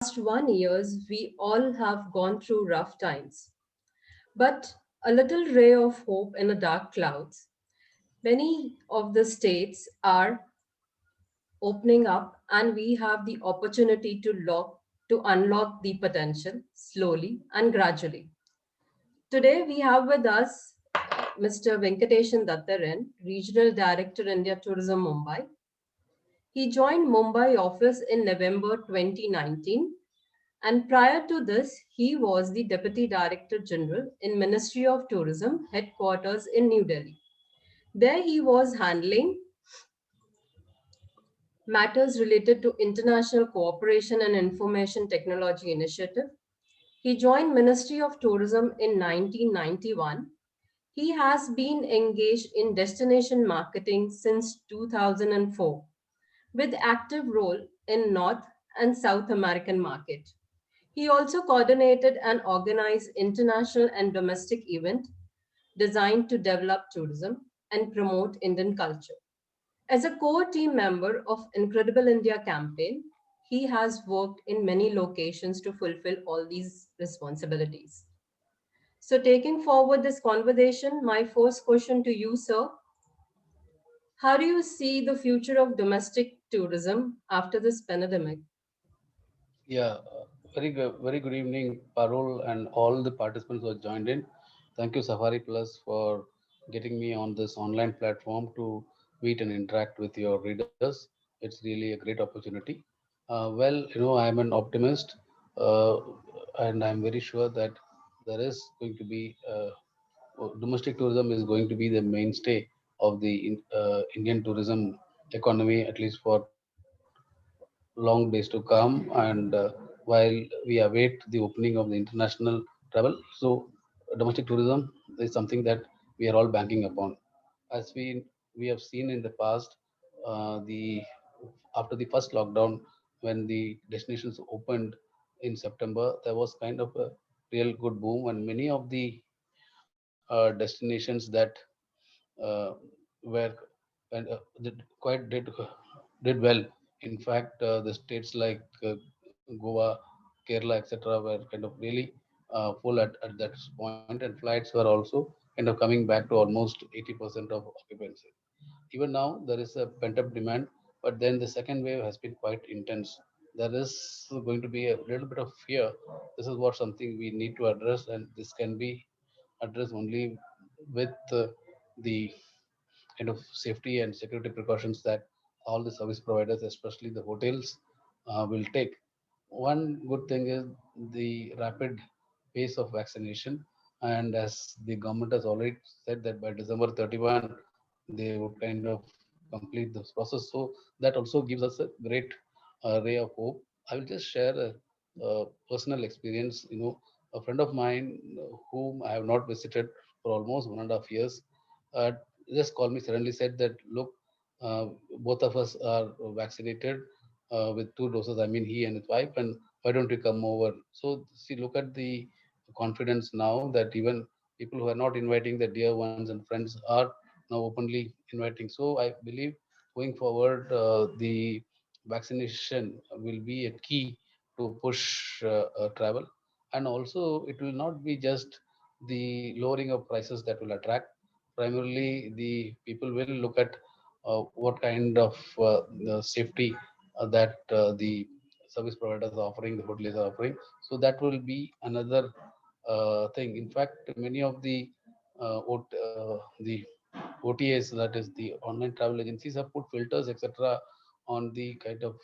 Last 1 years, we all have gone through rough times, but a little ray of hope in the dark clouds. Many of the states are opening up, and we have the opportunity to unlock the potential slowly and gradually. Today, we have with us Mr. Venkateshan Dattaran, Regional Director, India Tourism Mumbai. He joined Mumbai office in November 2019, and prior to this, he was the Deputy Director General in Ministry of Tourism headquarters in New Delhi. There he was handling matters related to international cooperation and information technology initiative. He joined Ministry of Tourism in 1991. He has been engaged in destination marketing since 2004 with active role in North and South American market. He also coordinated and organized international and domestic event designed to develop tourism and promote Indian culture. As a core team member of Incredible India campaign, he has worked in many locations to fulfill all these responsibilities. So, taking forward this conversation, my first question to you, sir: how do you see the future of domestic tourism after this pandemic? Yeah, very good evening, Parul, and all the participants who have joined in. Thank you, Safari Plus, for getting me on this online platform to meet and interact with your readers. It's really a great opportunity. I'm an optimist, uh, and I'm very sure that there is going to be domestic tourism is going to be the mainstay of the Indian tourism economy, at least for long days to come. And while we await the opening of the international travel, so domestic tourism is something that we are all banking upon. As we have seen in the past, the after the first lockdown, when the destinations opened in September, there was kind of a real good boom, and many of the destinations that uh, were and did well. In fact, the states like Goa, Kerala, etc., were kind of really full at that point, and flights were also kind of coming back to almost 80% of occupancy. Even now, there is a pent up demand, but then the second wave has been quite intense. There is going to be a little bit of fear. This is what something we need to address, and this can be addressed only with the kind of safety and security precautions that all the service providers, especially the hotels, will take. One good thing is the rapid pace of vaccination, and as the government has already said that by December 31 they would kind of complete this process. So that also gives us a great ray of hope. I will just share a personal experience. A friend of mine whom I have not visited for almost 1.5 years uh, just called me suddenly, said that look, both of us are vaccinated with 2 doses. I mean, he and his wife, and why don't you come over? So see, look at the confidence now that even people who are not inviting their dear ones and friends are now openly inviting. So I believe going forward, the vaccination will be a key to push travel, and also it will not be just the lowering of prices that will attract. Primarily, the people will look at what kind of the safety that the service providers are offering, the hoteliers are offering. So that will be another thing. In fact, many of the OTAs, that is the online travel agencies, have put filters, etc., on the kind of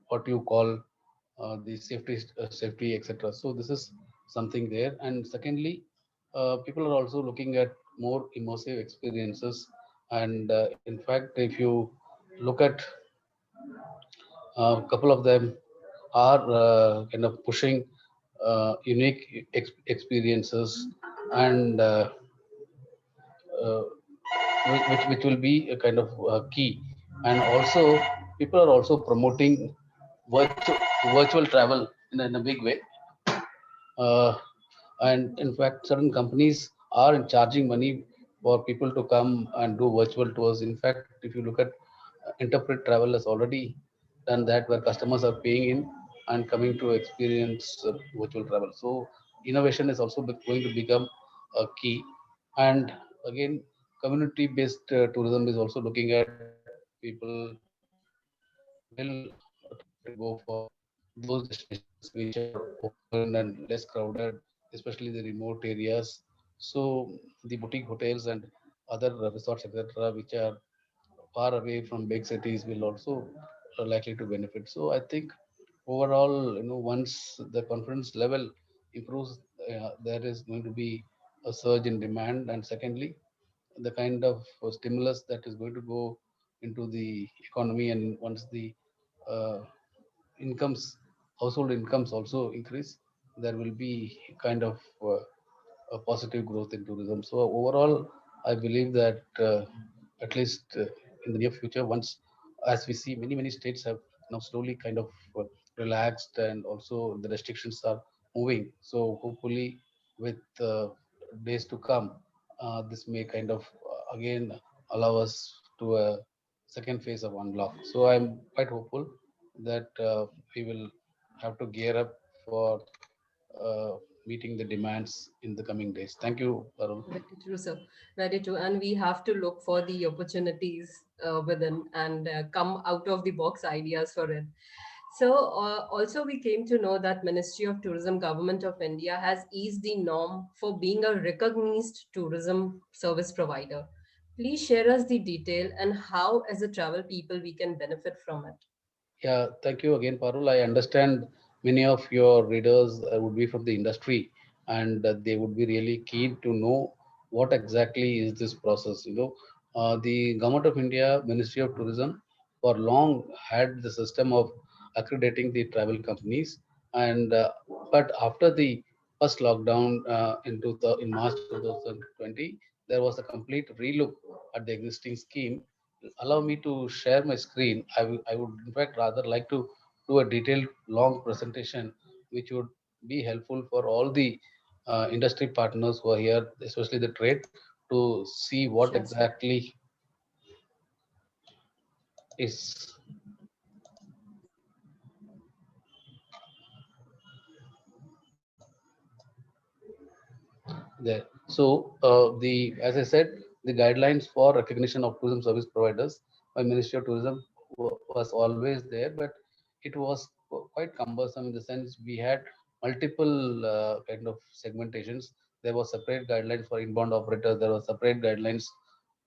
what you call the safety, etc. So this is something there. And secondly, people are also looking at more immersive experiences. And in fact, if you look at a couple of them are kind of pushing unique experiences, and uh, which will be a kind of key. And also, people are also promoting virtual virtual travel in a big way. uh, and in fact, certain companies are charging money for people to come and do virtual tours. In fact, if you look at interpret travel has already done that where customers are paying in and coming to experience virtual travel. So innovation is also going to become a key. And again, community-based tourism is also looking at people will try to go for those destinations which are open and less crowded, especially the remote areas. So the boutique hotels and other resorts, etc., which are far away from big cities, will also likely to benefit. So I think overall, once the confidence level improves, there is going to be a surge in demand, and secondly, the kind of stimulus that is going to go into the economy, and once the uh, incomes, household incomes also increase, there will be kind of a positive growth in tourism. So overall, I believe that at least in the near future, once, as we see, many states have now slowly kind of relaxed, and also the restrictions are moving. So hopefully, with days to come, this may kind of again allow us to a second phase of unlock. So I'm quite hopeful that we will have to gear up for uh, meeting the demands in the coming days. Thank you, Arun. Very true, sir. Very true. And we have to look for the opportunities within and come out of the box ideas for it. So also we came to know that Ministry of Tourism, Government of India has eased the norm for being a recognized tourism service provider. Please share us the detail and how as a travel people we can benefit from it. Yeah, thank you again, Parul. I understand many of your readers would be from the industry, and they would be really keen to know what exactly is this process. The Government of India, Ministry of Tourism, for long had the system of accrediting the travel companies, and but after the first lockdown in March 2020, there was a complete relook at the existing scheme. Allow me to share my screen. I would in fact rather like to do a detailed long presentation, which would be helpful for all the industry partners who are here, especially the trade, to see what Sure, sir. exactly is there. So the as I said, the guidelines for recognition of tourism service providers by Ministry of Tourism was always there, but it was quite cumbersome in the sense we had multiple kind of segmentations. There was separate guidelines for inbound operators. There were separate guidelines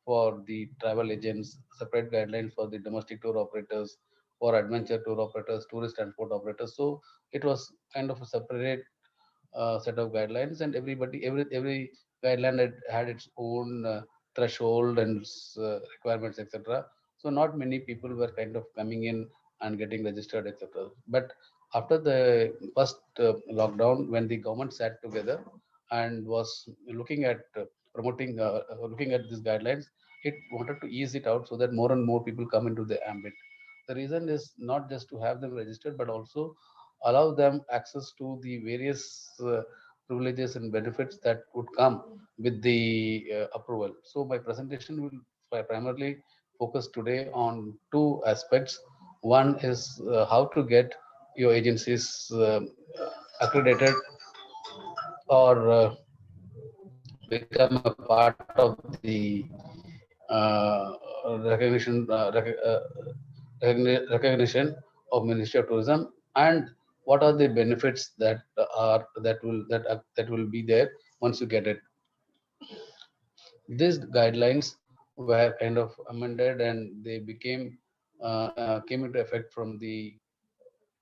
for the travel agents, separate guidelines for the domestic tour operators, for adventure tour operators, tourist transport operators. So it was kind of a separate set of guidelines, and every guideline had its own threshold and requirements, etc. So not many people were kind of coming in and getting registered, etc. But after the first lockdown, when the government sat together and was looking at looking at these guidelines, it wanted to ease it out so that more and more people come into the ambit. The reason is not just to have them registered, but also allow them access to the various privileges and benefits that would come with the approval. So my presentation will primarily focus today on two aspects. One is how to get your agencies accredited or become a part of the recognition recognition of Ministry of Tourism, and what are the benefits that will be there once you get it. These guidelines were kind of amended, and they came into effect from the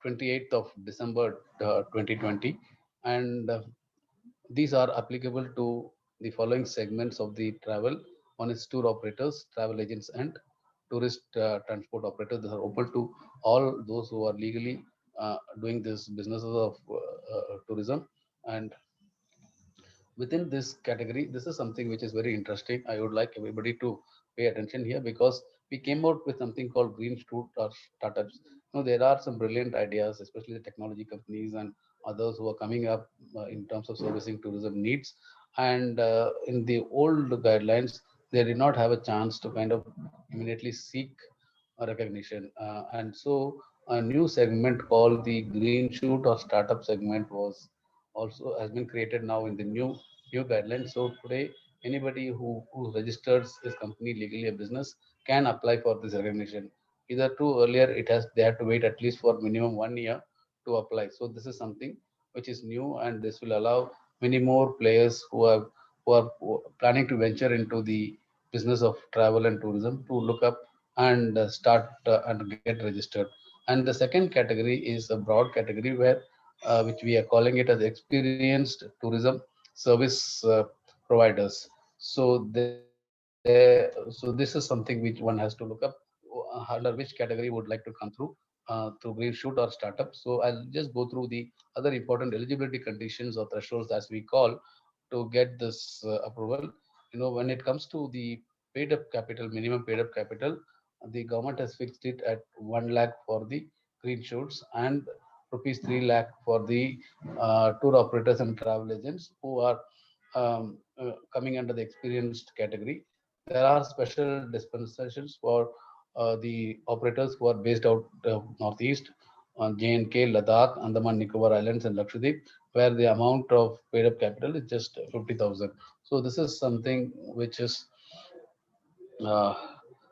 28th of December 2020, and these are applicable to the following segments of the travel. One is tour operators, travel agents, and tourist transport operators. They are open to all those who are legally doing this businesses of tourism. And within this category, this is something which is very interesting. I would like everybody to pay attention here, because we came out with something called green shoot or startups. There are some brilliant ideas, especially the technology companies and others who are coming up in terms of servicing tourism needs. And in the old guidelines, they did not have a chance to kind of immediately seek a recognition. And so a new segment called the green shoot or startup segment was also has been created now in the new guidelines. So today, anybody who registers his company legally a business can apply for this recognition. Either too earlier, it has they have to wait at least for minimum 1 year to apply. So this is something which is new, and this will allow many more players who are planning to venture into the business of travel and tourism to look up and start and get registered. And the second category is a broad category where which we are calling it as experienced tourism service providers. So this is something which one has to look up under which category would like to come through green shoot or startup. So I'll just go through the other important eligibility conditions or thresholds as we call to get this approval. When it comes to the paid up capital, minimum paid up capital, the government has fixed it at 1 lakh for the green shoots and rupees 3 lakh for the tour operators and travel agents who are coming under the experienced category. There are special dispensations for the operators who are based out of Northeast, on J&K, Ladakh, Andaman Nicobar Islands, and Lakshadweep, where the amount of paid up capital is just 50,000. So this is something uh,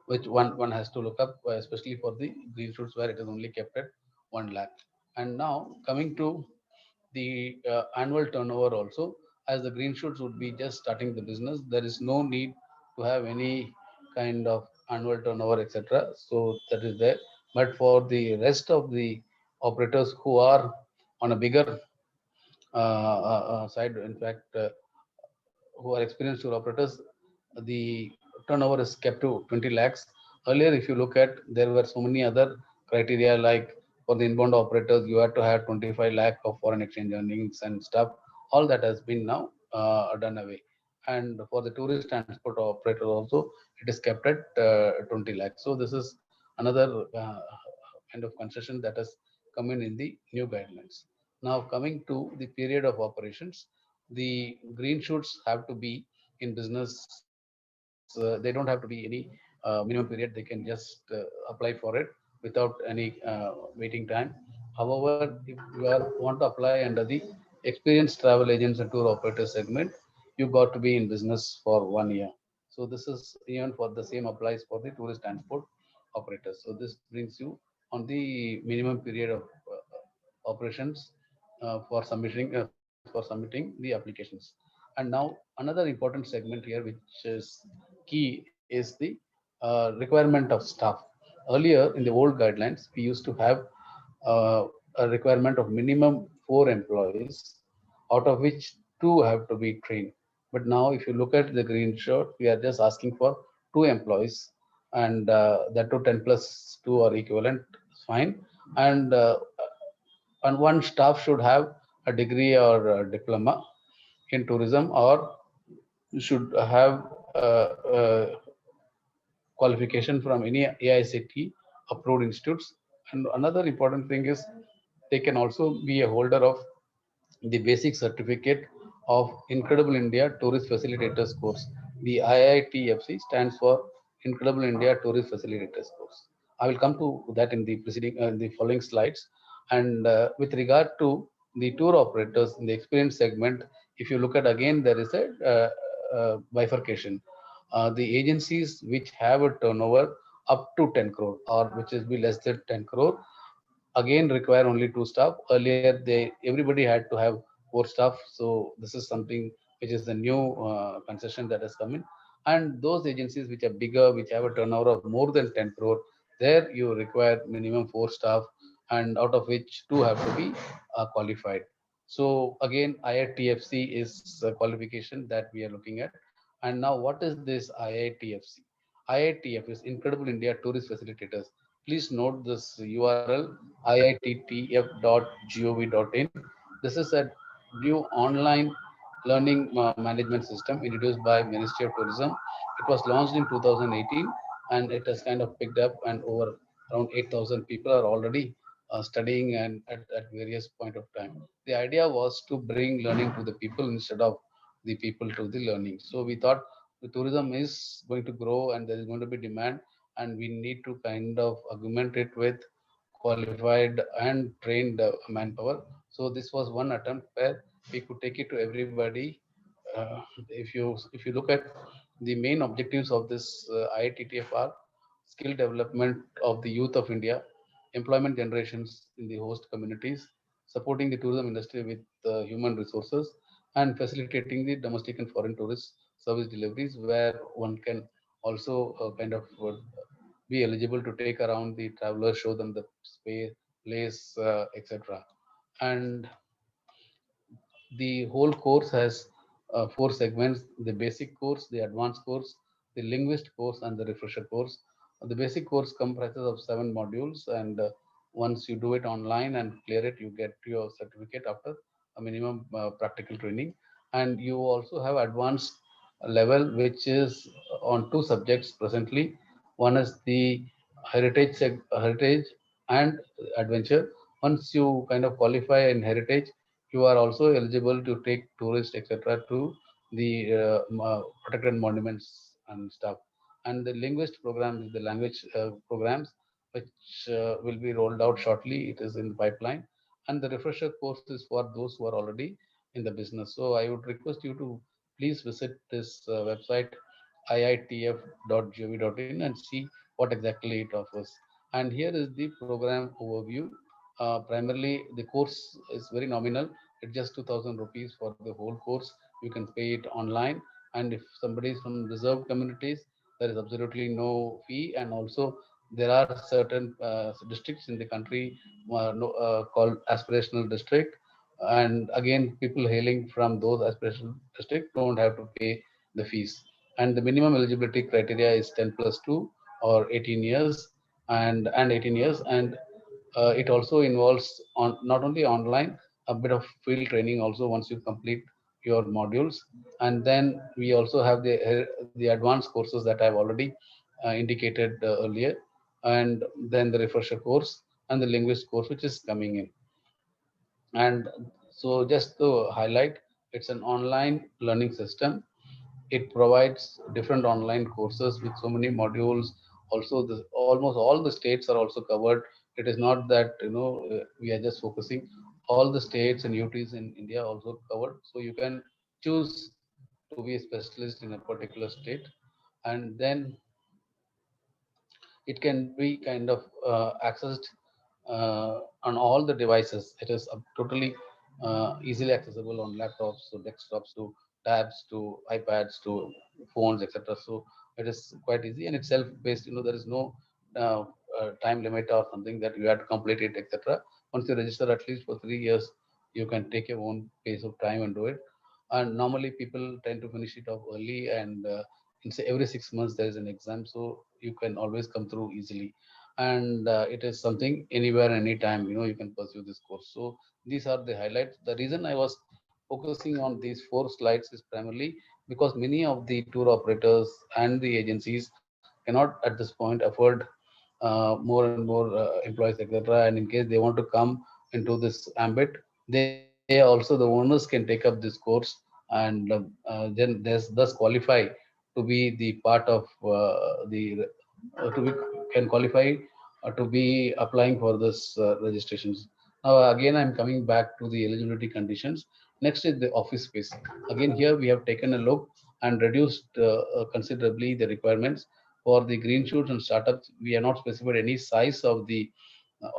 which one has to look up, especially for the green shoots where it is only kept at 1 lakh. And now coming to the annual turnover also, as the green shoots would be just starting the business, there is no need to have any kind of annual turnover, etc. So that is there. But for the rest of the operators who are on a bigger side, in fact, who are experienced tour operators, the turnover is kept to 20 lakhs. Earlier, if you look at, there were so many other criteria like for the inbound operators, you had to have 25 lakh of foreign exchange earnings and stuff. All that has been now done away. And for the tourist transport operator also, it is kept at 20 lakhs. So this is another kind of concession that has come in the new guidelines. Now coming to the period of operations, the green shoots have to be in business. They don't have to be any minimum period. They can just apply for it without any waiting time. However, if you want to apply under the experienced travel agents and tour operator segment, you got to be in business for 1 year. So this is even for the same applies for the tourist transport operators. So this brings you on the minimum period of operations for submitting the applications. And now another important segment here, which is key, is the requirement of staff. Earlier in the old guidelines, we used to have a requirement of minimum 4 employees, out of which two have to be trained. But now, if you look at the green shot, we are just asking for 2 employees, and that to 10 plus 2 or equivalent, fine. And one staff should have a degree or a diploma in tourism, or should have qualification from any AICT approved institutes. And another important thing is they can also be a holder of the basic certificate of Incredible India Tourist Facilitators course. The IITFC stands for Incredible India Tourist Facilitators course. I will come to that in the the following slides. And with regard to the tour operators in the experience segment, if you look at again, there is a bifurcation. The agencies which have a turnover up to 10 crore or which is be less than 10 crore again require only 2 staff. Earlier, everybody had to have 4 staff. So this is something which is the new concession that has come in. And those agencies which are bigger, which have a turnover of more than 10 crore, there you require minimum 4 staff, and out of which two have to be qualified. So again, IITFC is a qualification that we are looking at. And now, what is this IITFC? IITF is Incredible India Tourist Facilitators. Please note this URL, iittf.gov.in. This is a new online learning management system introduced by Ministry of Tourism. It was launched in 2018, and it has kind of picked up, and over around 8,000 people are already studying and at various point of time. The idea was to bring learning to the people instead of the people to the learning. So we thought the tourism is going to grow and there is going to be demand, and we need to kind of augment it with qualified and trained manpower. So this was one attempt where we could take it to everybody. If you look at the main objectives of this IITTF are skill development of the youth of India, employment generations in the host communities, supporting the tourism industry with human resources, and facilitating the domestic and foreign tourist service deliveries, where one can also be eligible to take around the travelers, show them the space, place, etc. And the whole course has four segments: the basic course, the advanced course, the linguist course, and the refresher course. The basic course comprises of 7 modules, and once you do it online and clear it, you get your certificate after a minimum practical training. And you also have advanced level, which is on two subjects presently. One is the heritage and adventure. Once you kind of qualify in heritage, you are also eligible to take tourists, etc., to the protected monuments and stuff. And the linguist program is the language programs, which will be rolled out shortly. It is in the pipeline. And the refresher course is for those who are already in the business. So I would request you to please visit this website iitf.gov.in and see what exactly it offers. And here is the program overview. Primarily, the course is very nominal. It's just 2,000 rupees for the whole course. You can pay it online. And if somebody is from reserved communities, there is absolutely no fee. And also, there are certain districts in the country called aspirational district. And again, people hailing from those aspirational districts don't have to pay the fees. And the minimum eligibility criteria is 10 plus 2 or 18 years and 18 years. And it also involves on not only online, a bit of field training also once you complete your modules. And then we also have the advanced courses that I've already indicated earlier, and then the refresher course and the linguist course which is coming in. And so just to highlight, it's an online learning system. It provides different online courses with so many modules. Also, almost all the states are also covered. It is not that we are just focusing. All the states and UTs in India are also covered. So you can choose to be a specialist in a particular state, and then it can be kind of accessed on all the devices. It is totally easily accessible on laptops to desktops to tabs to iPads to phones, etc. So it is quite easy and it's self-paced. There is no time limit or something that you have to complete it, etc. Once you register at least for 3 years, you can take your own pace of time and do it. And normally people tend to finish it off early, and in say every 6 months there is an exam, so you can always come through easily. And it is something anywhere anytime you can pursue this course. So these are the highlights. The reason I was focusing on these 4 slides is primarily because many of the tour operators and the agencies cannot at this point afford more and more employees, etc. And in case they want to come into this ambit, they also, the owners, can take up this course, and then there's thus qualify to be the part of the to be can qualify to be applying for this registrations. Now again, I'm coming back to the eligibility conditions. Next is the office space. Again, here we have taken a look and reduced considerably the requirements for the green shoots and startups. We have not specified any size of the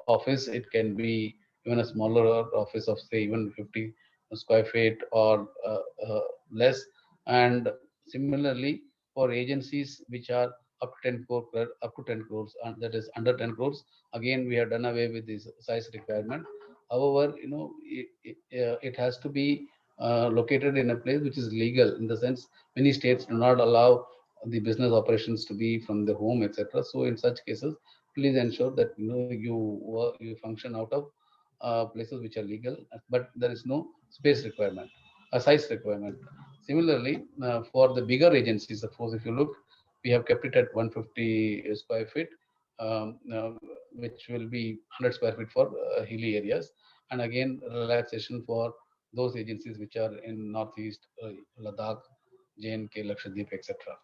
office. It can be even a smaller office of say even 50 square feet or less. And similarly, for agencies which are up to 10 crores, and that is under 10 crores, again we have done away with this size requirement. However, it has to be located in a place which is legal, in the sense many states do not allow the business operations to be from the home, etc. So in such cases, please ensure that you function out of places which are legal, but there is no space requirement, a size requirement. Similarly, for the bigger agencies, suppose if you look, we have kept it at 150 square feet, which will be 100 square feet for hilly areas, and again relaxation for those agencies which are in northeast, Ladakh, JNK, Lakshadweep, etc.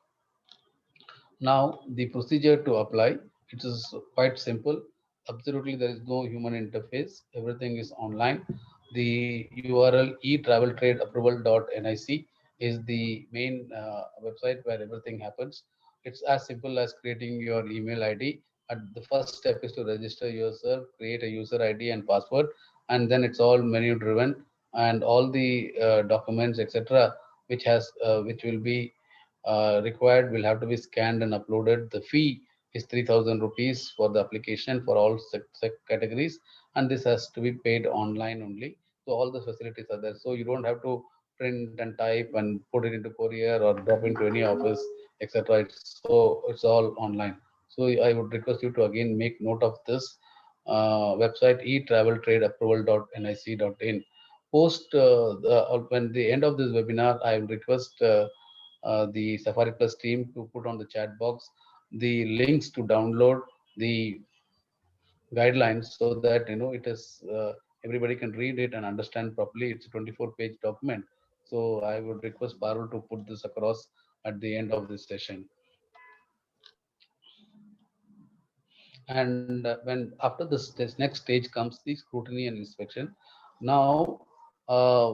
Now, the procedure to apply, it is quite simple. absolutely there is no human interface. Everything is online. The URL etraveltradeapproval.nic is the main website where everything happens. It's as simple as creating your email ID. And the first step is to register yourself, create a user ID and password, and then it's all menu driven, and all the documents, etc., which will be required will have to be scanned and uploaded. The fee is 3,000 rupees for the application for all categories, and this has to be paid online only. So all the facilities are there. So you don't have to print and type and put it into courier or drop into any office, etc. It's all online. So I would request you to again make note of this website etraveltradeapproval.nic.in. Post when the end of this webinar, I will request the Safari Plus team to put on the chat box the links to download the guidelines so that it is everybody can read it and understand properly. It's a 24-page document. So I would request Parul to put this across at the end of this session. And when after this next stage comes the scrutiny and inspection. Now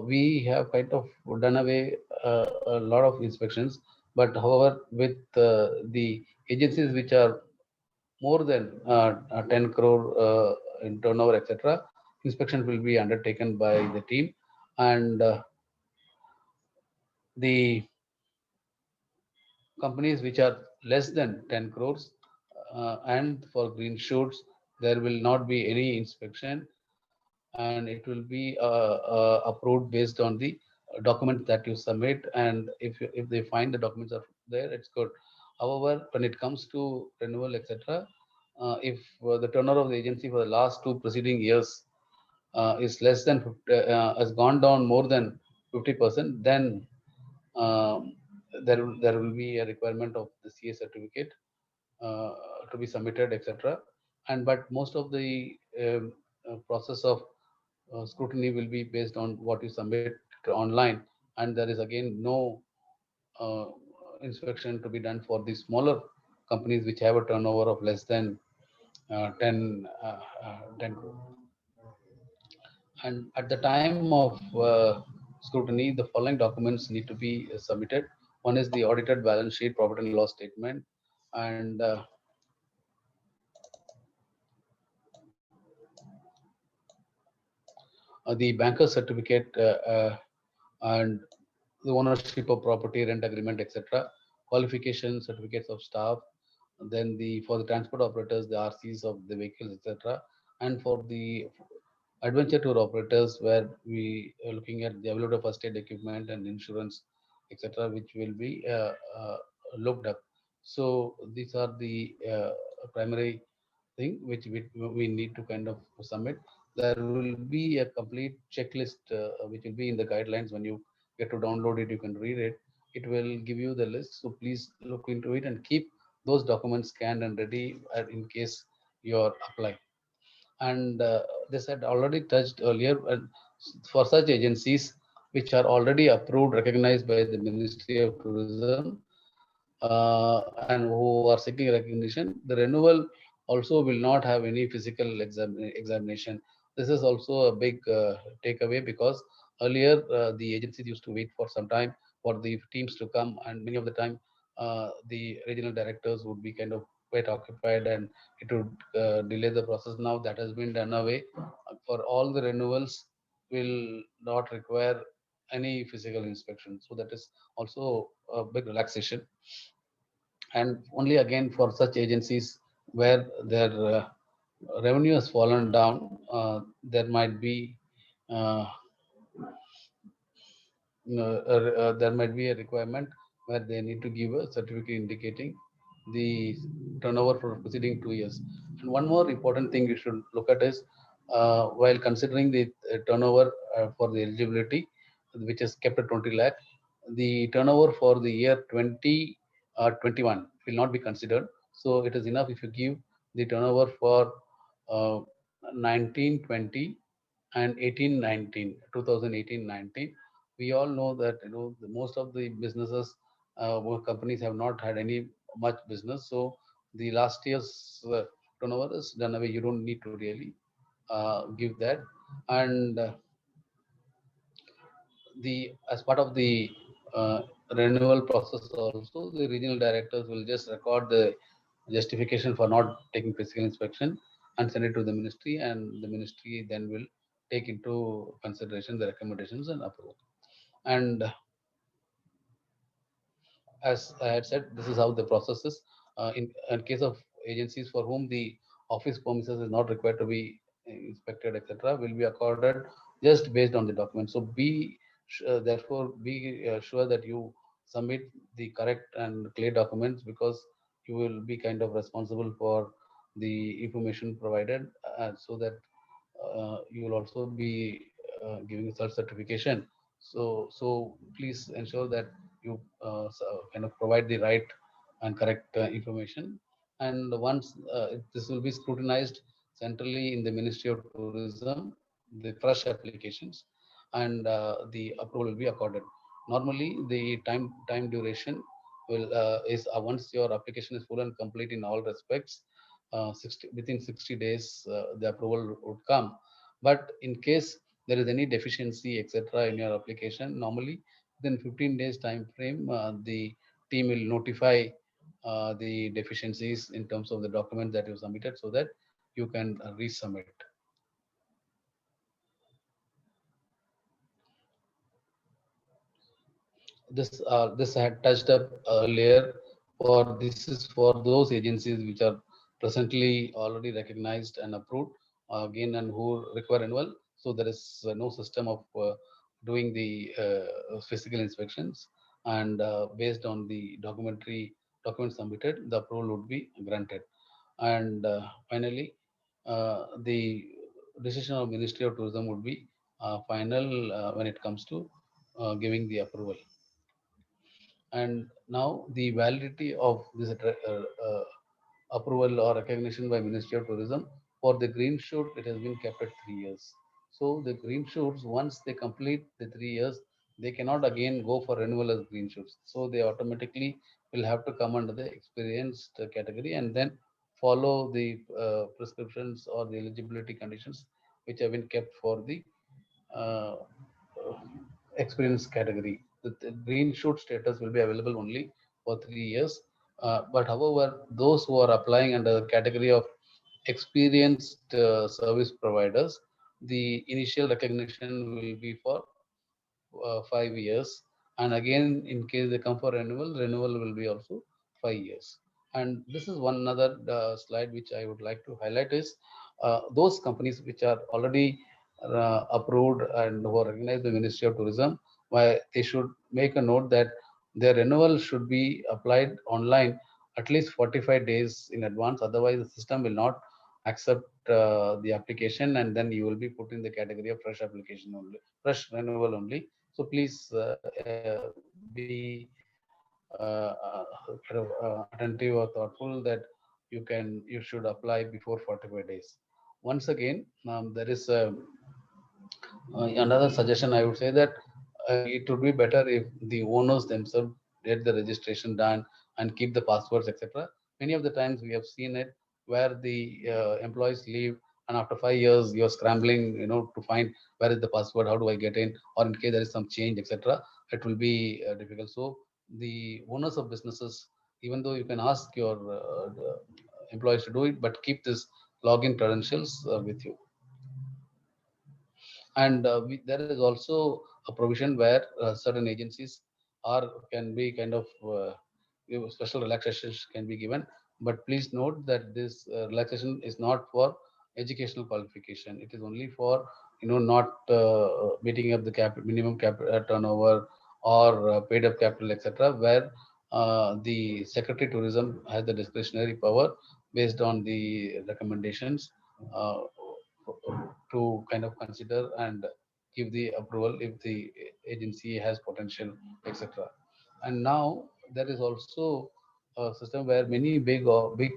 we have kind of done away a lot of inspections, but however with the agencies which are more than 10 crore in turnover, etc., inspection will be undertaken by the team. And the companies which are less than 10 crores and for green shoots, there will not be any inspection, and it will be approved based on the documents that you submit. And if they find the documents are there, it's good. However, when it comes to renewal, etc., if the turnover of the agency for the last two preceding years is less than 50, has gone down more than 50%, then um, there will be a requirement of the CA certificate uh, to be submitted, etc. And but most of the process of scrutiny will be based on what you submit online, and there is again no uh, inspection to be done for the smaller companies which have a turnover of less than 10 crore. And at the time of scrutiny, the following documents need to be submitted. One is the audited balance sheet, profit and loss statement, and the banker certificate, and the ownership of property, rent agreement, etc., qualification certificates of staff, then the for the transport operators, the RCs of the vehicles, etc., and for the adventure tour operators, where we are looking at the availability of first aid equipment and insurance, etc., which will be looked up. So these are the primary thing which we need to kind of submit. There will be a complete checklist which will be in the guidelines. When you get to download it, you can read it. It will give you the list. So please look into it and keep those documents scanned and ready in case you're applying. And this had already touched earlier, for such agencies which are already approved, recognized by the Ministry of Tourism, and who are seeking recognition, the renewal also will not have any physical examination. This is also a big takeaway, because earlier the agencies used to wait for some time for the teams to come, and many of the time the regional directors would be kind of quite occupied, and it would delay the process. Now that has been done away. For all the renewals will not require any physical inspection. So that is also a big relaxation. And only again for such agencies where their revenue has fallen down, there might be uh, there might be a requirement where they need to give a certificate indicating the turnover for preceding 2 years. And one more important thing you should look at is while considering the turnover for the eligibility, which is kept at 20 lakh, the turnover for the year 2021 will not be considered. So it is enough if you give the turnover for uh, 1920 and 1819, 2018-19. We all know that most of the businesses companies have not had any much business. So the last year's turnover is done away. You don't need to really give that. And the as part of the uh, renewal process also, the regional directors will just record the justification for not taking physical inspection and send it to the ministry, and the ministry then will take into consideration the recommendations and approve. And as I had said, this is how the process is. In case of agencies for whom the office premises is not required to be inspected, etc., will be accorded just based on the document. So therefore, be sure that you submit the correct and clear documents, because you will be kind of responsible for the information provided, so that you will also be giving self certification. So please ensure that you kind of provide the right and correct information. And once this will be scrutinized centrally in the Ministry of Tourism, the fresh applications, and the approval will be accorded. Normally, the time duration will is once your application is full and complete in all respects, within 60 days the approval would come. But in case there is any deficiency, etc., in your application, normally within 15 days time frame, the team will notify the deficiencies in terms of the document that you submitted, so that you can resubmit. This I had touched up earlier. For this is for those agencies which are presently already recognized and approved again, and who require renewal. So there is no system of doing the physical inspections, and based on the document submitted, the approval would be granted. And finally, the decision of Ministry of Tourism would be final when it comes to giving the approval. And now the validity of this approval or recognition by Ministry of Tourism, for the green shoot, it has been kept at 3 years. So the green shoots, once they complete the 3 years, they cannot again go for renewal as green shoots. So they automatically will have to come under the experienced category, and then follow the prescriptions or the eligibility conditions which have been kept for the uh, experience category. The green shoot status will be available only for 3 years. But however, those who are applying under the category of experienced service providers, the initial recognition will be for 5 years. And again, in case they come for renewal will be also 5 years. And this is one other slide which I would like to highlight is those companies which are already approved and who are recognized by the Ministry of Tourism, why they should make a note that their renewal should be applied online at least 45 days in advance. Otherwise, the system will not accept the application, and then you will be put in the category of fresh application only, fresh renewal only. So please be attentive or thoughtful that you should apply before 45 days. Once again, there is another suggestion. I would say that it would be better if the owners themselves get the registration done and keep the passwords, etc. Many of the times we have seen it where the employees leave, and after 5 years you're scrambling, to find where is the password, how do I get in, or in case there is some change, etc. It will be difficult. So the owners of businesses, even though you can ask your employees to do it, but keep this login credentials with you. And there is also a provision where certain agencies are can be kind of special relaxations can be given. But please note that this relaxation is not for educational qualification. It is only for not meeting up the minimum turnover, or paid up capital, etc., where the Secretary Tourism has the discretionary power based on the recommendations uh, to kind of consider and give the approval if the agency has potential, etc. And now there is also a system where many big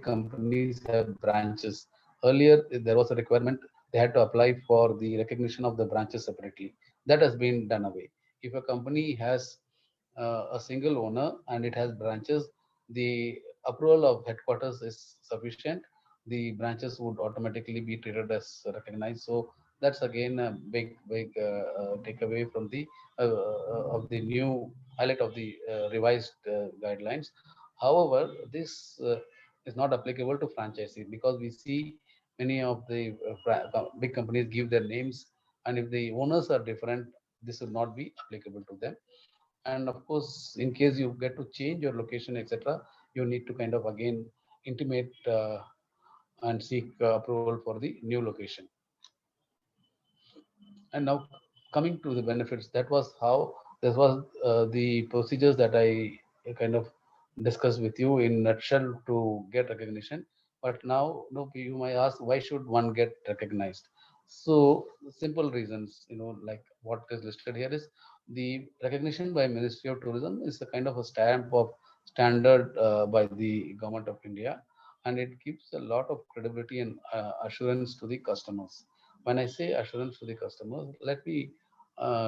companies have branches. Earlier, there was a requirement they had to apply for the recognition of the branches separately. That has been done away. If a company has a single owner and it has branches, the approval of headquarters is sufficient, the branches would automatically be treated as recognized. So that's again a big takeaway from the of the new highlight of the revised guidelines. However, this is not applicable to franchisees because we see many of the big companies give their names, and if the owners are different, this will not be applicable to them. And of course, in case you get to change your location, etc., you need to kind of again intimate and seek approval for the new location. And now coming to the benefits, that was how this was the procedures that I kind of discussed with you in nutshell to get recognition. But now, you might ask, why should one get recognized? So simple reasons, like what is listed here is the recognition by Ministry of Tourism is a kind of a stamp of standard by the government of India, and it gives a lot of credibility and assurance to the customers. When I say assurance to the customers, let me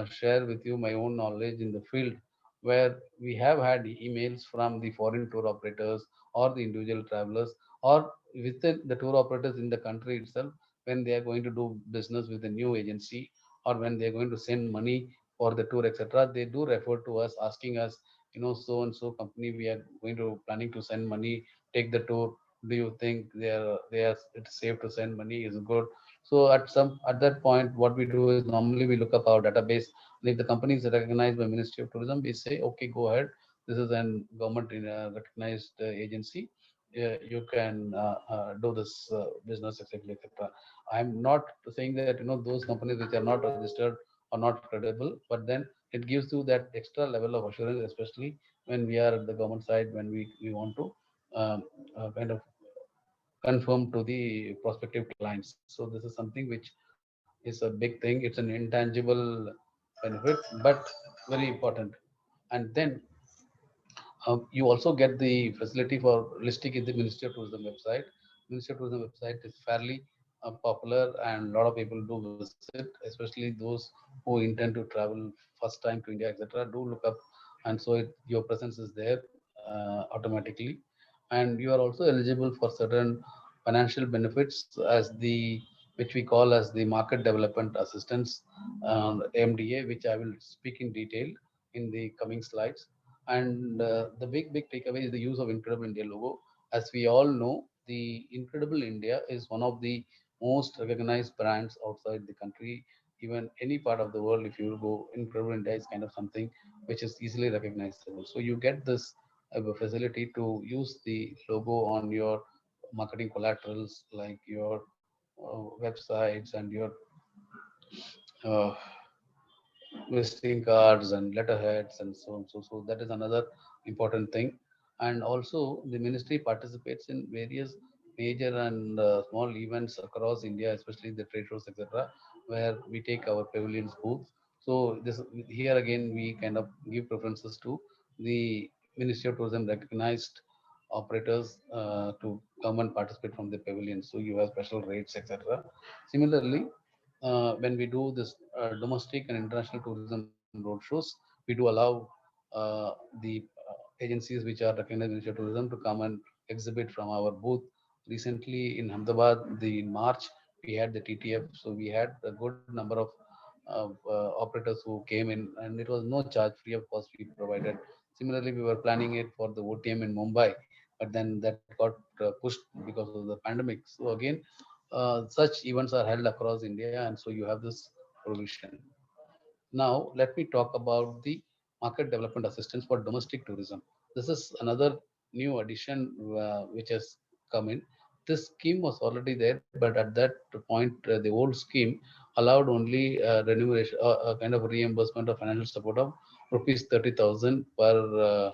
share with you my own knowledge in the field, where we have had emails from the foreign tour operators or the individual travelers or within the tour operators in the country itself, when they are going to do business with a new agency or when they are going to send money for the tour, etc. They do refer to us asking us, so and so company, we are going to planning to send money, take the tour. Do you think they are it's safe to send money? Is good? So at that point, what we do is normally we look up our database, and if the company is recognized by Ministry of Tourism, we say, okay, go ahead. This is an government recognized agency. You can do this business, etc., etc. I'm not saying that those companies which are not registered are not credible, but then it gives you that extra level of assurance, especially when we are at the government side, when we want to kind of confirm to the prospective clients. So this is something which is a big thing. It's an intangible benefit, but very important. And then you also get the facility for listing in the Ministry of Tourism website. Ministry of Tourism website is fairly popular, and a lot of people do visit, especially those who intend to travel first time to India, etc. Do look up, and so your presence is there automatically, and you are also eligible for certain financial benefits as the which we call as the market development assistance, MDA, which I will speak in detail in the coming slides. And the big takeaway is the use of Incredible India logo. As we all know, the Incredible India is one of the most recognized brands outside the country. Even any part of the world, if you go, Incredible India is kind of something which is easily recognizable. So you get this facility to use the logo on your marketing collaterals, like your websites and your uh, visiting cards and letterheads and so on. So that is another important thing. And also the ministry participates in various major and small events across India, especially the trade shows, etc., where we take our pavilions booth. So this here again we kind of give preferences to the Ministry of Tourism recognized operators to come and participate from the pavilion. So you have special rates, etc. Similarly, when we do this domestic and international tourism roadshows, we do allow the agencies which are recognized Ministry of Tourism to come and exhibit from our booth. Recently in Ahmedabad, in March, we had the TTF, so we had a good number of operators who came in, and it was no charge, free of cost we provided. Similarly, we were planning it for the OTM in Mumbai, but then that got pushed because of the pandemic. So again, such events are held across India, and so you have this provision. Now, let me talk about the market development assistance for domestic tourism. This is another new addition which has come in. This scheme was already there, but at that point, the old scheme allowed only remuneration, kind of reimbursement of financial support of rupees 30,000 per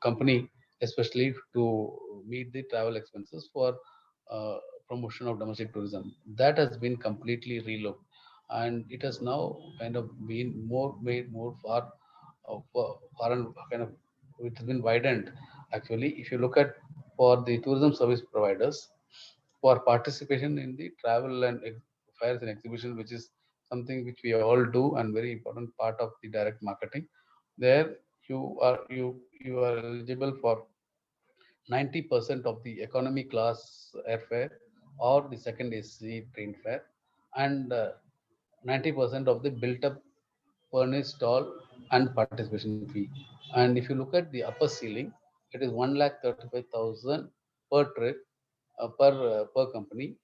company, especially to meet the travel expenses for uh, promotion of domestic tourism. That has been completely relooked, and it has now kind of been more made more far and kind of it has been widened. Actually, if you look at for the tourism service providers for participation in the travel and fairs and exhibition, which is something which we all do and very important part of the direct marketing. There you are eligible for 90% of the economy class airfare or the second AC train fare, and 90% of the built up furnished stall and participation fee. And if you look at the upper ceiling, it is 1,35,000 per trip, per company.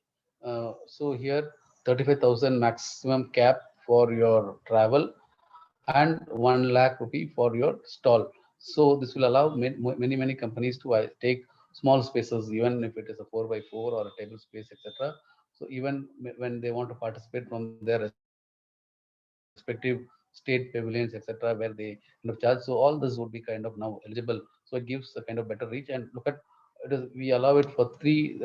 So here 35,000 maximum cap for your travel and 1 lakh rupee for your stall. So this will allow many companies to take small spaces, even if it is a 4 by 4 or a table space, etc. So even when they want to participate from their respective state pavilions, etc., where they kind of charge. So all this would be kind of now eligible. So it gives a kind of better reach. And look at it is, we allow it for three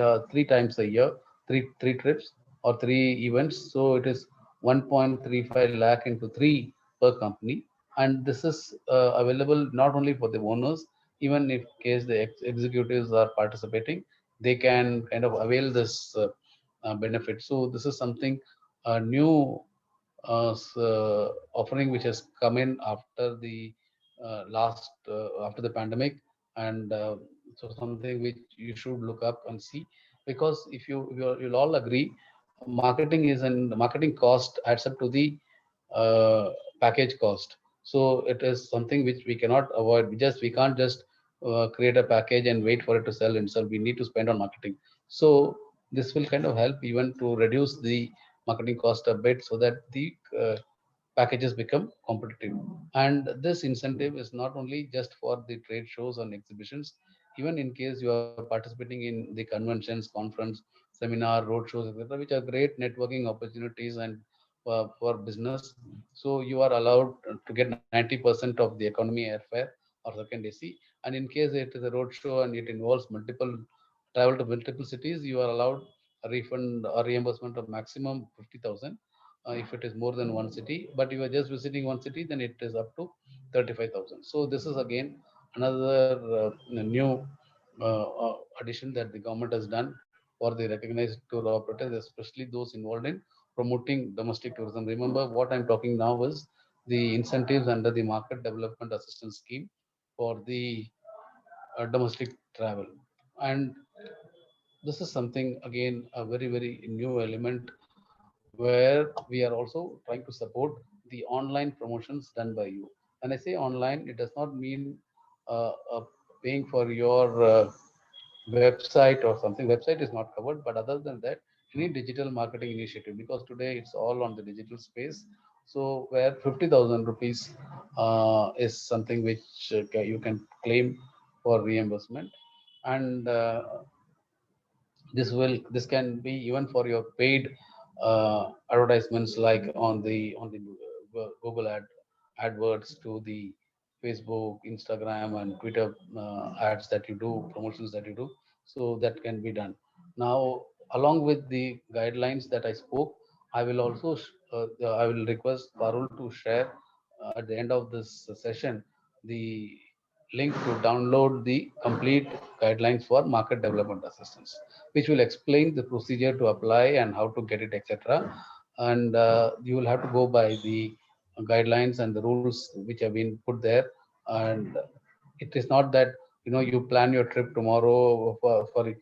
times a year, three trips or three events. So it is 1.35 lakh into three per company, and this is available not only for the owners, even if case the executives are participating, they can kind of avail this benefit. So this is something new offering which has come in after the last after the pandemic. And so something which you should look up and see, because if you'll all agree, marketing is, and the marketing cost adds up to the uh, package cost. So it is something which we cannot avoid. We can't just create a package and wait for it to sell itself. We need to spend on marketing. So this will kind of help even to reduce the marketing cost a bit, so that the packages become competitive. And this incentive is not only just for the trade shows and exhibitions. Even in case you are participating in the conventions, conference, seminar, road shows, etc., which are great networking opportunities and for business. So you are allowed to get 90% of the economy airfare or second AC. And in case it is a road show and it involves multiple travel to multiple cities, you are allowed a refund or reimbursement of maximum 50,000 if it is more than one city. But if you are just visiting one city, then it is up to 35,000. So this is again another new addition that the government has done for the recognized tour operators, especially those involved in promoting domestic tourism. Remember, what I'm talking now is the incentives under the Market Development Assistance Scheme for the domestic travel. And this is something again a very new element, where we are also trying to support the online promotions done by you. When I say online, it does not mean paying for your website or something. Website is not covered, but other than that, any digital marketing initiative, because today it's all on the digital space. So where 50,000 rupees is something which you can claim for reimbursement. And this can be even for your paid advertisements, like on the Google adwords, to the Facebook, Instagram, and Twitter ads that you do, promotions that you do. So that can be done. Now, along with the guidelines that I spoke, I will also I will request Parul to share at the end of this session the link to download the complete guidelines for market development assistance, which will explain the procedure to apply and how to get it, etc. And you will have to go by the guidelines and the rules which have been put there. And it is not that you plan your trip tomorrow for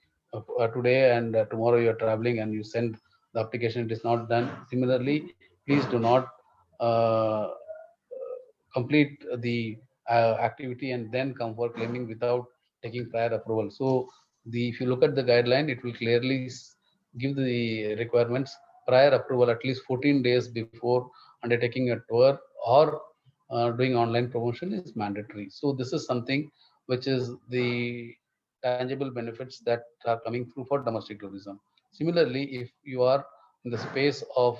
today, and tomorrow you are traveling and you send the application. It is not done. Similarly, please do not uh, complete the activity and then come for claiming without taking prior approval. So if you look at the guideline, it will clearly give the requirements. Prior approval at least 14 days before undertaking a tour or doing online promotion is mandatory. So this is something which is the tangible benefits that are coming through for domestic tourism. Similarly, if you are in the space of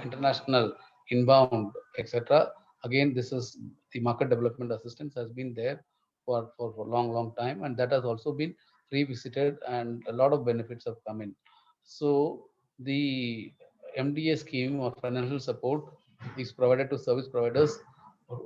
international inbound, etc., again, this is the market development assistance has been there for long time, and that has also been revisited, and a lot of benefits have come in. So the MDA scheme of financial support is provided to service providers,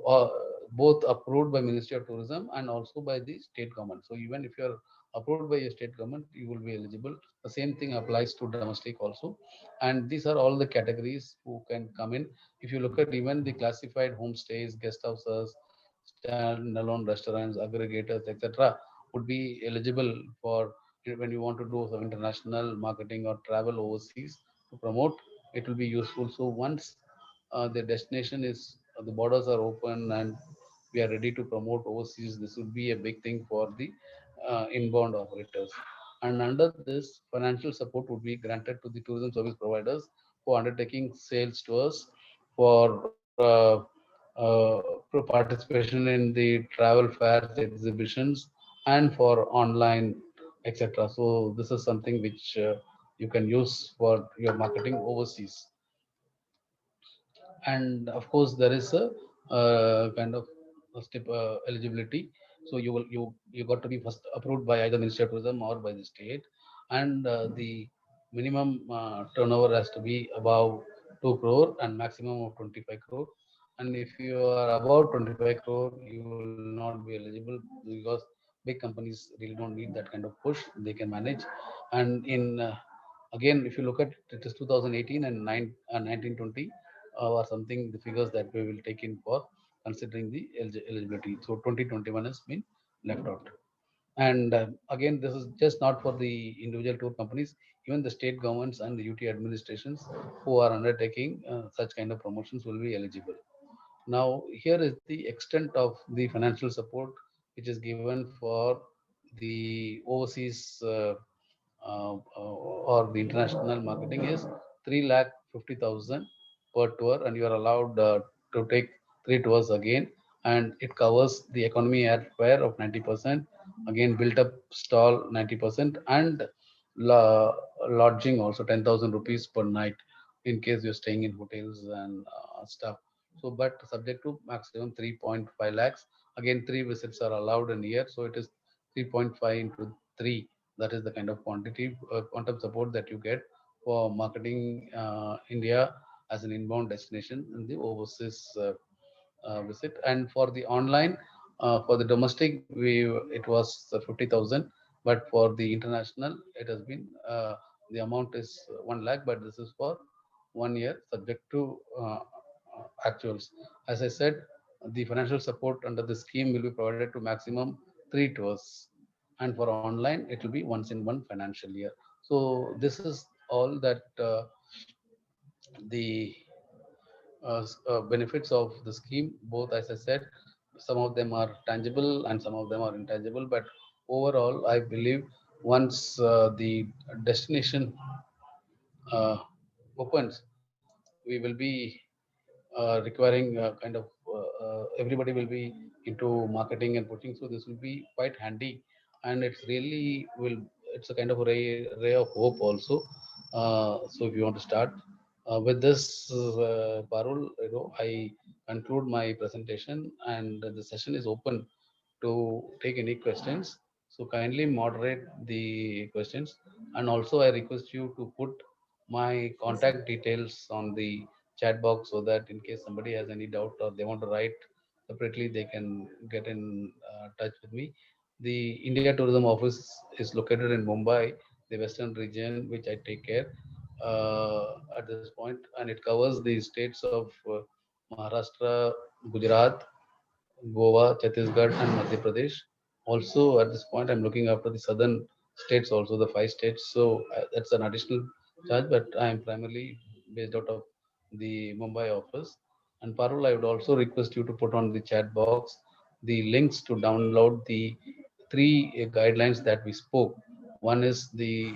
uh, both approved by Ministry of Tourism and also by the state government. So even if you are approved by your state government, you will be eligible. The same thing applies to domestic also. And these are all the categories who can come in. If you look at even the classified homestays, guest houses, standalone restaurants, aggregators, etc., would be eligible for when you want to do some international marketing or travel overseas to promote. It will be useful. So once the destination is the borders are open and we are ready to promote overseas, this would be a big thing for the inbound operators. And under this, financial support would be granted to the tourism service providers for undertaking sales tours, for participation in the travel fairs, exhibitions, and for online, etc. So this is something which you can use for your marketing overseas. And of course there is a kind of a step eligibility. So you got to be first approved by either Ministry of Tourism or by the state, and the minimum turnover has to be above 2 crore and maximum of 25 crore. And if you are above 25 crore, you will not be eligible, because big companies really don't need that kind of push, they can manage. And in again, if you look at it is 2018 and 1920 or something, the figures that we will take in for considering the eligibility. So 2021 has been left out. And again, this is just not for the individual tour companies, even the state governments and the UT administrations who are undertaking such kind of promotions will be eligible. Now, here is the extent of the financial support which is given for the overseas or the international marketing is 3,50,000 per tour, and you are allowed to take three tours again, and it covers the economy airfare of 90%, again built up stall 90%, and lodging also 10,000 rupees per night in case you're staying in hotels and stuff. So, but subject to maximum 3.5 lakhs. Again, three visits are allowed in a year, so it is 3.5 into 3. That is the kind of quantity quantum support that you get for marketing India as an inbound destination in the overseas visit. And for the online, for the domestic, it was 50,000, but for the international, it has been the amount is 1 lakh, but this is for 1 year, subject to actuals. As I said, the financial support under the scheme will be provided to maximum three tours, and for online, it will be once in one financial year. So this is all that the benefits of the scheme. Both, as I said, some of them are tangible and some of them are intangible, but overall I believe once the destination opens, we will be requiring kind of everybody will be into marketing and pushing, so this will be quite handy. And it's really will, it's a kind of a ray of hope also. So if you want to start with this, Parul, I conclude my presentation, and the session is open to take any questions. So kindly moderate the questions, and also I request you to put my Yes, sir. contact details on the chat box, so that in case somebody has any doubt or they want to write separately, they can get in touch with me. The India Tourism Office is located in Mumbai, the western region, which I take care at this point, and it covers the states of Maharashtra, Gujarat, Goa, Chhattisgarh, and Madhya Pradesh. Also, at this point, I'm looking after the southern states, also the five states. So that's an additional charge, but I am primarily based out of the Mumbai office. And Parul, I would also request you to put on the chat box the links to download the three guidelines that we spoke. One is the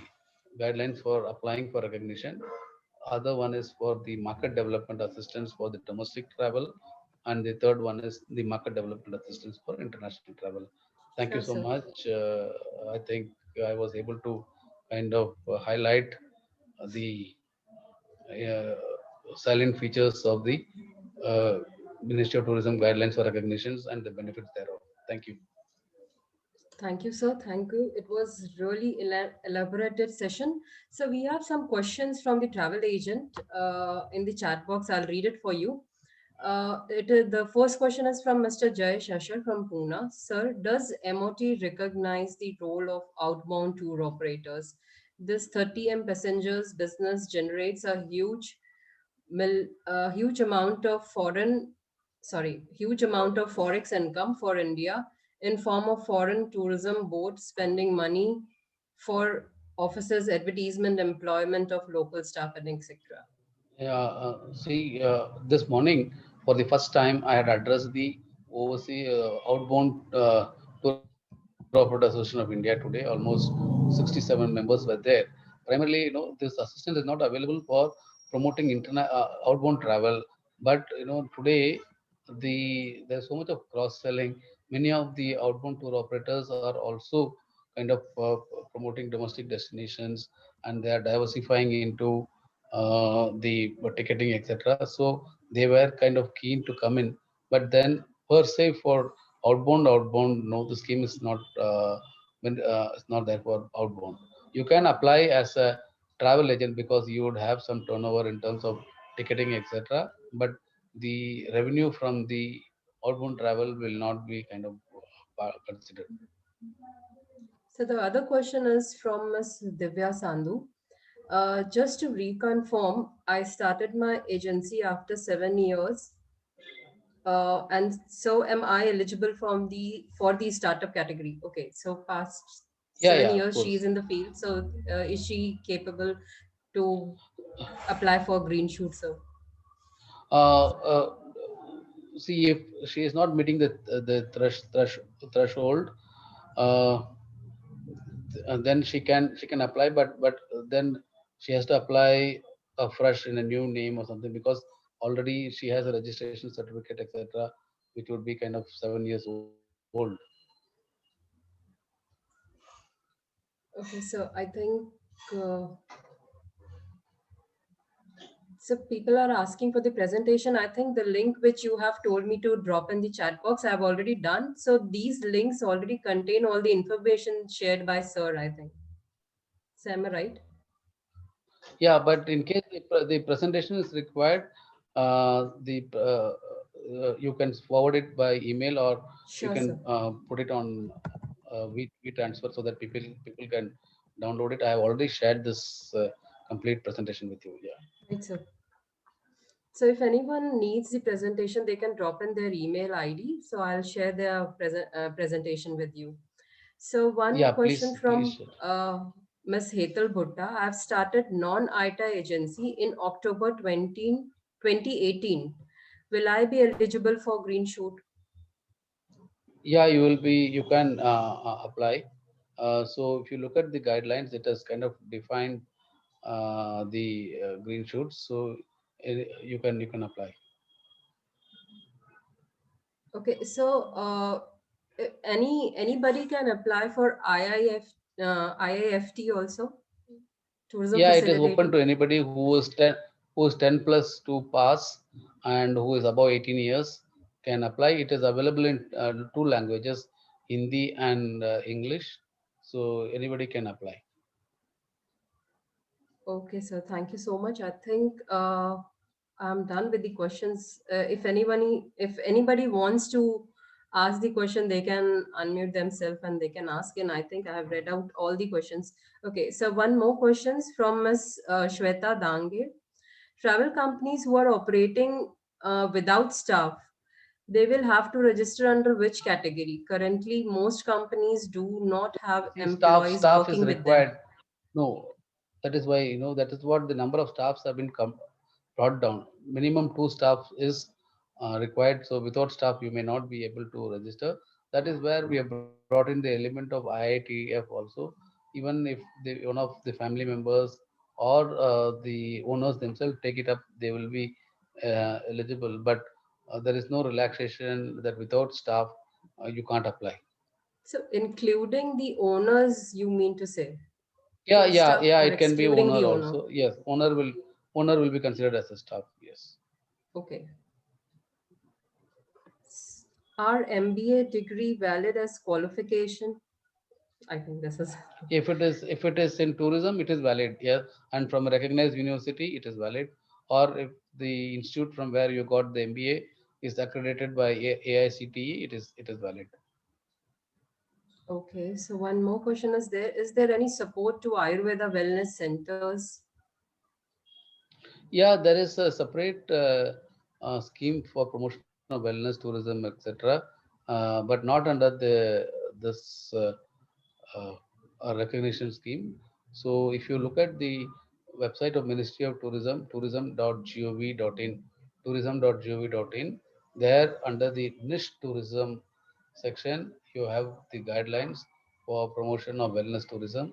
guidelines for applying for recognition. Other one is for the market development assistance for the domestic travel, and the third one is the market development assistance for international travel. Thank you Sure, so sir. much. I think I was able to kind of highlight the uh, salient features of the uh, Ministry of Tourism guidelines for recognitions and the benefits thereof. Thank you. Thank you, sir. Thank you. It was really elaborated session. So we have some questions from the travel agent in the chat box. I'll read it for you. The first question is from Mr. Jay Shashar from Pune. Sir, does MOT recognize the role of outbound tour operators? This 30M passengers business generates a huge amount of huge amount of forex income for India. in form of foreign tourism board spending money for officers, advertisement, employment of local staff, and etc. Yeah, see, this morning, for the first time, I had addressed the overseas outbound tour operator association of India today. Almost 67 members were there. Primarily, this assistance is not available for promoting outbound travel, but today there's so much of cross selling. Many of the outbound tour operators are also kind of promoting domestic destinations, and they are diversifying into the ticketing, etc. So they were kind of keen to come in, but then per se for outbound, no, the scheme is not it's not there for outbound. You can apply as a travel agent because you would have some turnover in terms of ticketing, etc. But the revenue from the outbound travel will not be kind of considered. So the other question is from Ms. Divya Sandhu. Just to reconfirm, I started my agency after 7 years, and so am I eligible for the startup category? Okay, so past Yeah, seven yeah, of years she is course. in the field. So is she capable to apply for green shoot? So Uh, uh, See, if she is not meeting threshold, uh, then she can apply, but then she has to apply afresh in a new name or something, because already she has a registration certificate, etc., which would be kind of 7 years old. okay, so I think. Uh, So people are asking for the presentation. I think the link which you have told me to drop in the chat box, I've already done. So these links already contain all the information shared by Sir, I think. So am I right? Yeah, but in case the presentation is required, the you can forward it by email, or you Sure, can sir. put it on we transfer so that people can download it. I have already shared this complete presentation with you. Yeah. Right, sir. So if anyone needs the presentation, they can drop in their email ID. So I'll share their presentation with you. So one Yeah, question please from share. Ms. Hetal Bhutta. I've started non-ITA agency in October 2018. Will I be eligible for green shoot? Yeah, you can apply. So if you look at the guidelines, it has kind of defined the green shoots. So you can apply. Okay, so anybody can apply for IIFT also, tourism Yeah, it is open facilitator. to anybody who is 10 plus to pass and who is above 18 years can apply. It is available in two languages, Hindi and English. So anybody can apply. Okay, so thank you so much. I think I'm done with the questions. If anybody wants to ask the question, they can unmute themselves and they can ask. And I think I have read out all the questions. Okay, so one more questions from Ms. Shweta Dange. Travel companies who are operating without staff, they will have to register under which category? Currently, most companies do not have See, employees staff is working with them. required. No, that is why that is what the number of staffs have been brought down. Minimum two staff is required. So without staff, you may not be able to register. That is where we have brought in the element of IITF also. Even if one of the family members or the owners themselves take it up, they will be eligible. But there is no relaxation that without staff you can't apply. So, including the owners, you mean to say, Yeah, yeah, staff yeah. or It can be excluding owner the owner? also. Yes, owner will be considered as a staff. Yes. Okay. Are MBA degree valid as qualification? I think this is If it is in tourism, it is valid. Yeah, and from a recognized university, it is valid. Or if the institute from where you got the MBA is accredited by AICTE, it is valid. okay. So, one more question is there. Is there any support to Ayurveda wellness centers? Yeah, there is a separate scheme for promotion of wellness, tourism, etc. but not under this recognition scheme. So if you look at the website of Ministry of Tourism, tourism.gov.in, tourism.gov.in, there under the niche tourism section, you have the guidelines for promotion of wellness tourism,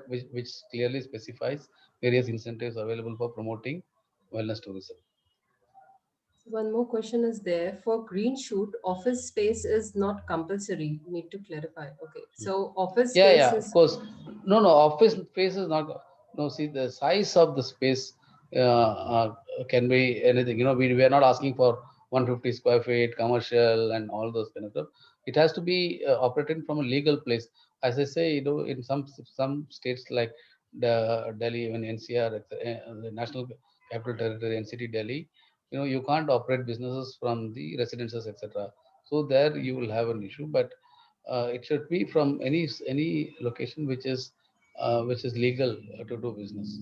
which clearly specifies various incentives available for promoting wellness tourism. One more question is there. For green shoot, office space is not compulsory. Need to clarify. Okay. So office Yeah, space yeah, of is, course. No, no, office space is not. No, see, the size of the space can be anything. We are not asking for 150 square feet, commercial, and all those kind of stuff. It has to be operating from a legal place. As I say, in some states like the Delhi, even NCR, the National Capital Territory, NCT Delhi, you can't operate businesses from the residences, etc. So there you will have an issue, but it should be from any location which is legal to do business.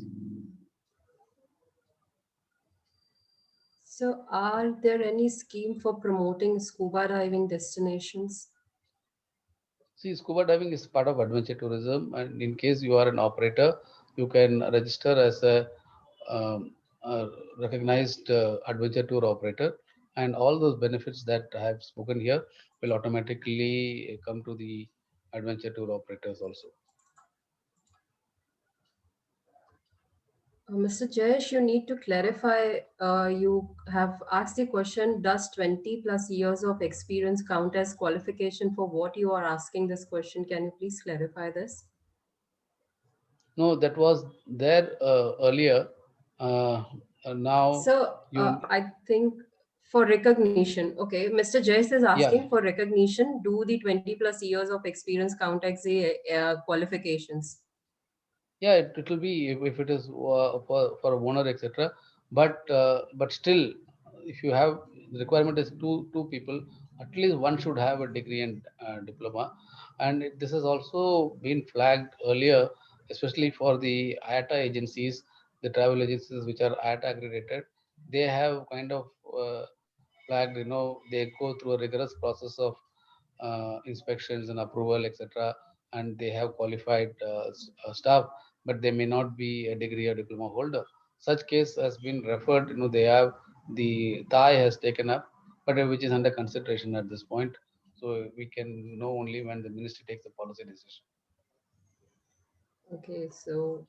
so are there any scheme for promoting scuba diving destinations? See, scuba diving is part of adventure tourism, and in case you are an operator, you can register as um, a recognized adventure tour operator, and all those benefits that I have spoken here will automatically come to the adventure tour operators also. Mr. Jayesh, you need to clarify. You have asked the question, does 20 plus years of experience count as qualification for what you are asking this question? Can you please clarify this? No, that was there earlier. Now So you, I think for recognition, okay, Mr. Jayesh is asking yeah, for recognition. Do the 20 plus years of experience count as the qualifications? yeah, it will be if it is for a owner, etc. But still, if you have the requirement is two people, at least one should have a degree and diploma, and this has also been flagged earlier, especially for the IATA agencies, the travel agencies which are IATA accredited. They have kind of flagged, they go through a rigorous process of inspections and approval, etc. And they have qualified staff, but they may not be a degree or diploma holder. Such case has been referred. They have the Thai has taken up, but which is under consideration at this point. So we can know only when the ministry takes the policy decision. Okay, so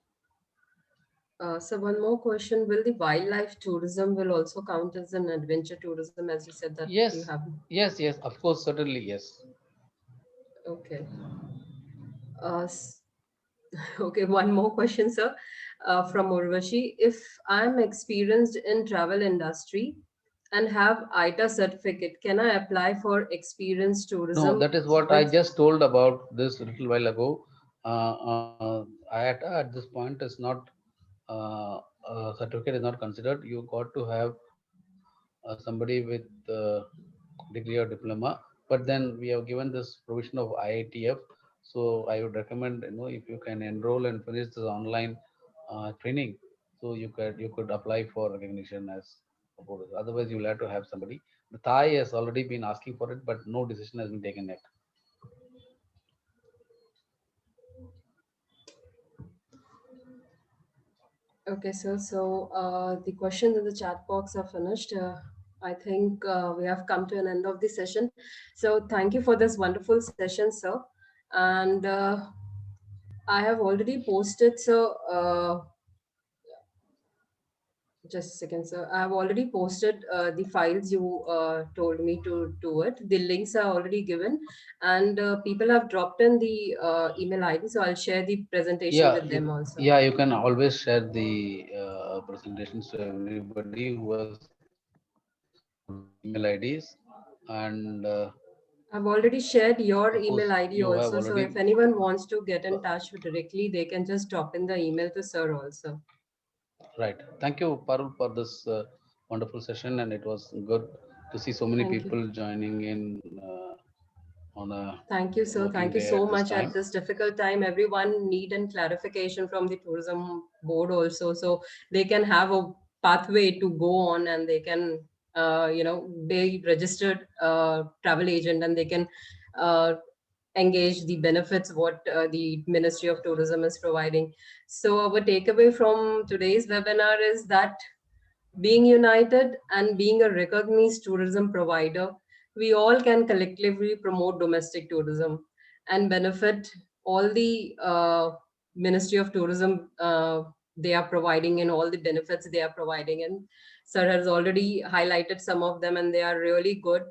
one more question: will the wildlife tourism will also count as an adventure tourism, as you said that you Yes, have? yes, of course, certainly, yes. Okay. Uh, s- okay, one more question, sir, from Urvashi. If I'm experienced in travel industry and have ITA certificate, can I apply for experience No, tourism that is what I with? just told about this a little while ago. IATA at this point is not certificate is not considered. You got to have somebody with degree or diploma. But then we have given this provision of IITF. So I would recommend, if you can enroll and finish this online training, so you could apply for recognition as a bonus. Otherwise, you'll have to have somebody. The Thai has already been asking for it, but no decision has been taken yet. Okay, sir. So the questions in the chat box are finished. I think we have come to an end of the session. So thank you for this wonderful session, sir. And I have already posted, so just a second, sir. I have already posted the files you told me to do it. The links are already given, and people have dropped in the email ID. So I'll share the presentation Yeah, with them also. yeah, you can always share the presentations to everybody who has email IDs, and I've already shared your of course email ID you have also. So already. if anyone wants to get in touch directly, they can just drop in the email to sir also. Right. Thank you, Parul, for this wonderful session, and it was good to see so many Thank you. people joining in on a Thank you, sir. working Thank you day so at this much at time. this difficult time. Everyone need and clarification from the tourism board also, so they can have a pathway to go on and they can they registered travel agent, and they can engage the benefits what the Ministry of Tourism is providing. So our takeaway from today's webinar is that being united and being a recognized tourism provider, we all can collectively promote domestic tourism and benefit all the Ministry of Tourism they are providing, and all the benefits they are providing. And sir has already highlighted some of them, and they are really good.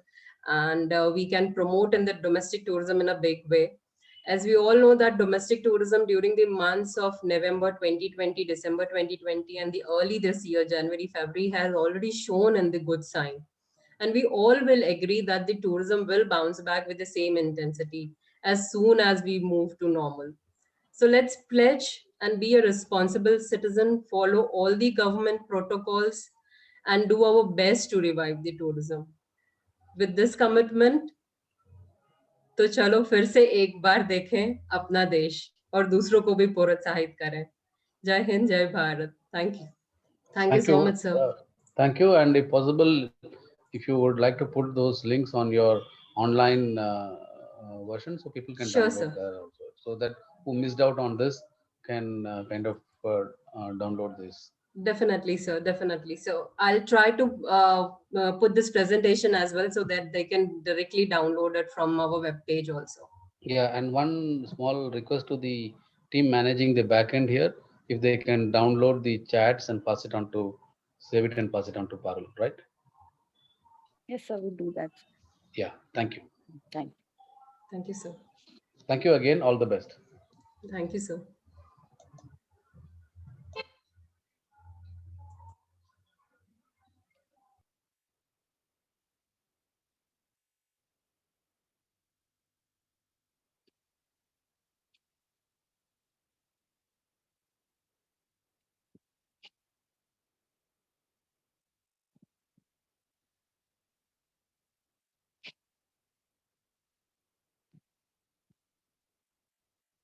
And we can promote in the domestic tourism in a big way. As we all know that domestic tourism during the months of November 2020, December 2020, and the early this year, January, February, has already shown in the good sign. And we all will agree that the tourism will bounce back with the same intensity as soon as we move to normal. So let's pledge and be a responsible citizen, follow all the government protocols, and do our best to revive the tourism. With this commitment, तो चलो फिर से एक बार देखें अपना देश और दूसरों को भी प्रोत्साहित करें. जय हिंद, जय Bharat. Thank you Thank so you. much, sir. Thank you. And if possible, if you would like to put those links on your online version, so people can Sure, download sir. there also, so that who missed out on this can kind of download this. Definitely, sir. Definitely. So I'll try to put this presentation as well, so that they can directly download it from our webpage also. Yeah, and one small request to the team managing the backend here, if they can download the chats and pass it on to, save it and pass it on to Parul, right? Yes, sir, we'll do that. Yeah, thank you. Thank you. Thank you, sir. Thank you again. All the best. Thank you, sir.